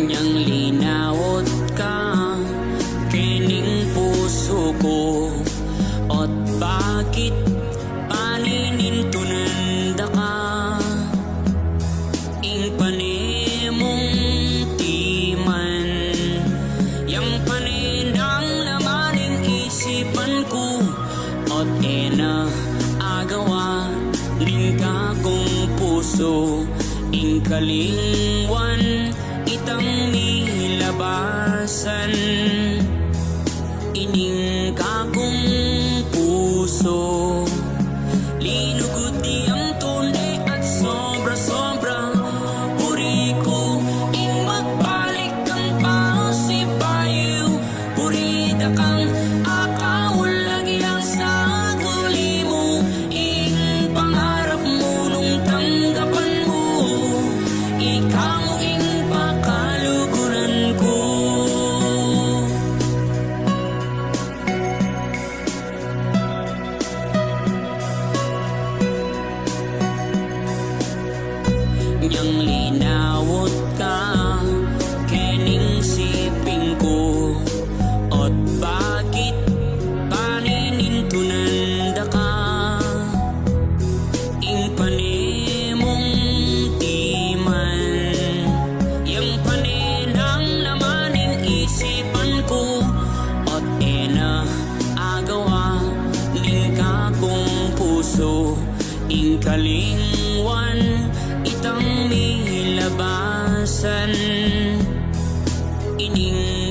Nyang linawot ka kining puso ko, ot bakit paninintunan da ka? Ing panemong timan, yang panindang lamaning isipan ko, ot ena agawa ning ka kong puso. Ing kalingwan itang nilabasan, ining kakong puso. Linugod niyang tunay at sobra-sobra, puri ko ing magbalik kang pasipayo. Puri da kang akawalagyang sa guli mo, ing pangarap mo nung tanggapan mo. Ikaw mo ing pakaluguran ko. Nyang linawot ka kining siping ko, ot bakit paninintunan da ka? Ing panemong timan, yang paninang lamaning isipan ko, ot ena agawa ning kakong puso. Ing kalingwan itang nilabasan, ining